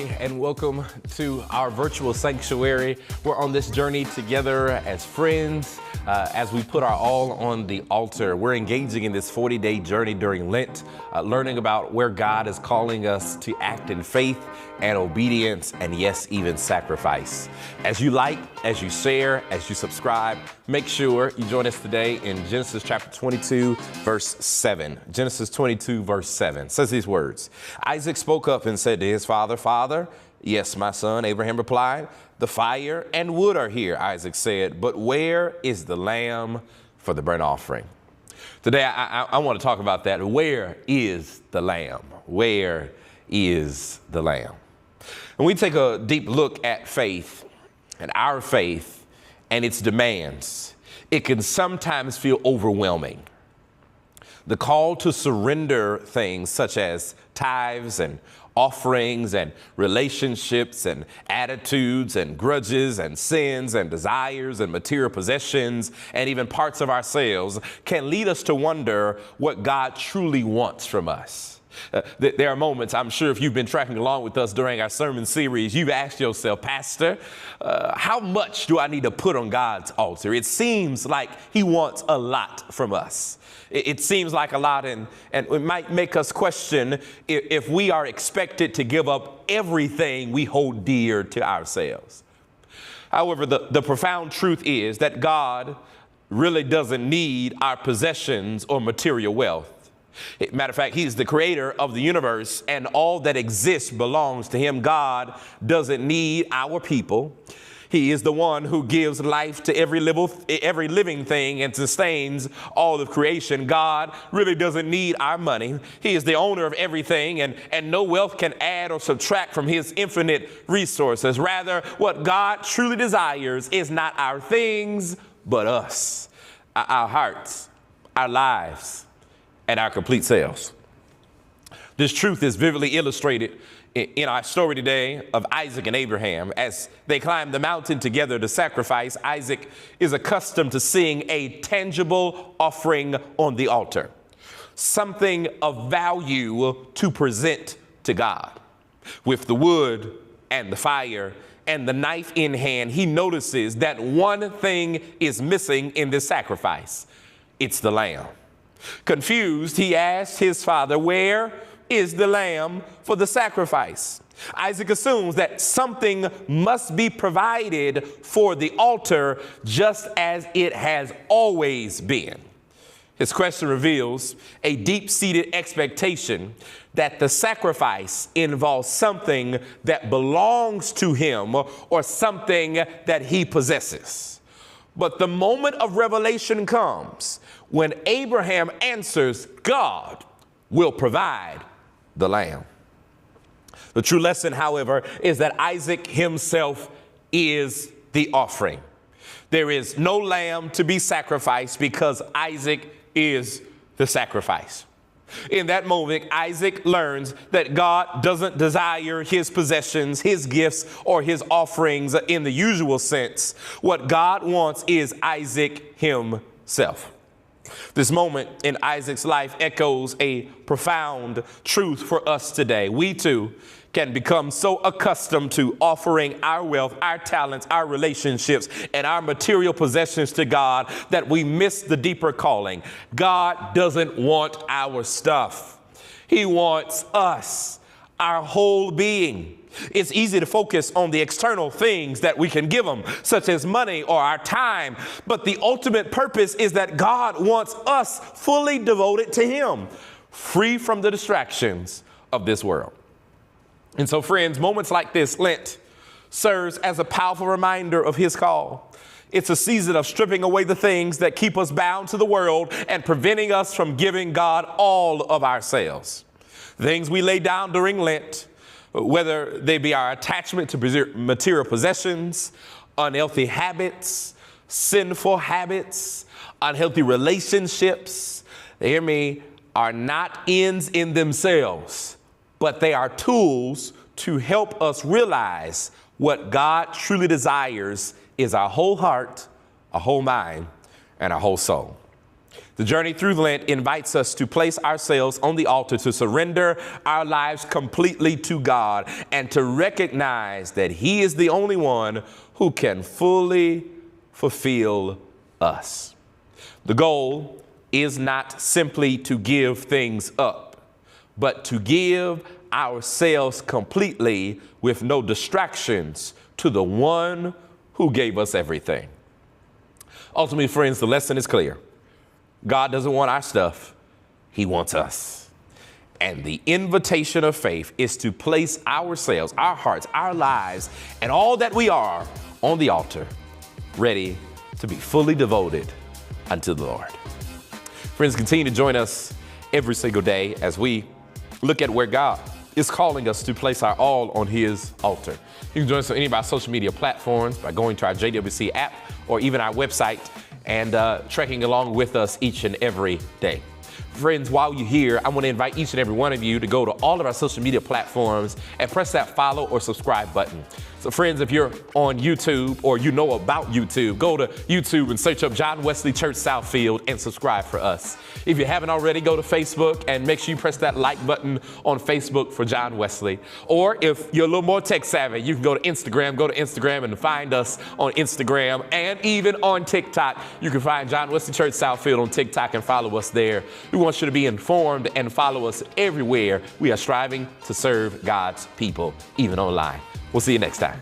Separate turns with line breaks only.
morning and welcome to our virtual sanctuary. We're on this journey together as friends, as we put our all on the altar. We're engaging in this 40-day journey during Lent, learning about where God is calling us to act in faith and obedience, and yes, even sacrifice. As you like, as you share, as you subscribe, make sure you join us today in Genesis chapter 22, verse 7. Genesis 22, verse 7 says these words: Isaac spoke up and said to his father, "Father." "Yes, my son," Abraham replied. "The fire and wood are here," Isaac said, "but where is the lamb for the burnt offering?" Today, I want to talk about that. Where is the lamb? Where is the lamb? When we take a deep look at faith and our faith and its demands, it can sometimes feel overwhelming. The call to surrender things such as tithes and offerings and relationships and attitudes and grudges and sins and desires and material possessions and even parts of ourselves can lead us to wonder what God truly wants from us. There are moments, I'm sure if you've been tracking along with us during our sermon series, you've asked yourself, "Pastor, how much do I need to put on God's altar?" It seems like he wants a lot from us. It seems like a lot, and it might make us question if we are expected to give up everything we hold dear to ourselves. However, the profound truth is that God really doesn't need our possessions or material wealth. Matter of fact, he's the creator of the universe, and all that exists belongs to him. God doesn't need our people. He is the one who gives life to every living thing and sustains all of creation. God really doesn't need our money. He is the owner of everything, and no wealth can add or subtract from his infinite resources. Rather, what God truly desires is not our things, but us, our hearts, our lives, and our complete selves. This truth is vividly illustrated in our story today of Isaac and Abraham. As they climb the mountain together to sacrifice, Isaac is accustomed to seeing a tangible offering on the altar, something of value to present to God. With the wood and the fire and the knife in hand, he notices that one thing is missing in this sacrifice. It's the lamb. Confused, he asked his father, "Where is the lamb for the sacrifice?" Isaac assumes that something must be provided for the altar, just as it has always been. His question reveals a deep-seated expectation that the sacrifice involves something that belongs to him or something that he possesses. But the moment of revelation comes when Abraham answers, "God will provide the lamb." The true lesson, however, is that Isaac himself is the offering. There is no lamb to be sacrificed because Isaac is the sacrifice. In that moment, Isaac learns that God doesn't desire his possessions, his gifts, or his offerings in the usual sense. What God wants is Isaac himself. This moment in Isaac's life echoes a profound truth for us today. We too can become so accustomed to offering our wealth, our talents, our relationships, and our material possessions to God that we miss the deeper calling. God doesn't want our stuff. He wants us, our whole being. It's easy to focus on the external things that we can give him, such as money or our time. But the ultimate purpose is that God wants us fully devoted to him, free from the distractions of this world. And so, friends, moments like this, Lent, serves as a powerful reminder of his call. It's a season of stripping away the things that keep us bound to the world and preventing us from giving God all of ourselves. The things we lay down during Lent, whether they be our attachment to material possessions, unhealthy habits, sinful habits, unhealthy relationships, hear me, are not ends in themselves, but they are tools to help us realize what God truly desires is our whole heart, our whole mind, and our whole soul. The journey through Lent invites us to place ourselves on the altar, to surrender our lives completely to God, and to recognize that He is the only one who can fully fulfill us. The goal is not simply to give things up, but to give ourselves completely with no distractions to the one who gave us everything. Ultimately, friends, the lesson is clear. God doesn't want our stuff. He wants us. And the invitation of faith is to place ourselves, our hearts, our lives, and all that we are on the altar, ready to be fully devoted unto the Lord. Friends, continue to join us every single day as we look at where God is calling us to place our all on His altar. You can join us on any of our social media platforms by going to our JWC app or even our website and trekking along with us each and every day. Friends, while you're here, I want to invite each and every one of you to go to all of our social media platforms and press that follow or subscribe button. So friends, if you're on YouTube or you know about YouTube, go to YouTube and search up John Wesley Church Southfield and subscribe for us. If you haven't already, go to Facebook and make sure you press that like button on Facebook for John Wesley. Or if you're a little more tech savvy, you can go to Instagram and find us on Instagram and even on TikTok. You can find John Wesley Church Southfield on TikTok and follow us there. We want you to be informed and follow us everywhere. We are striving to serve God's people, even online. We'll see you next time.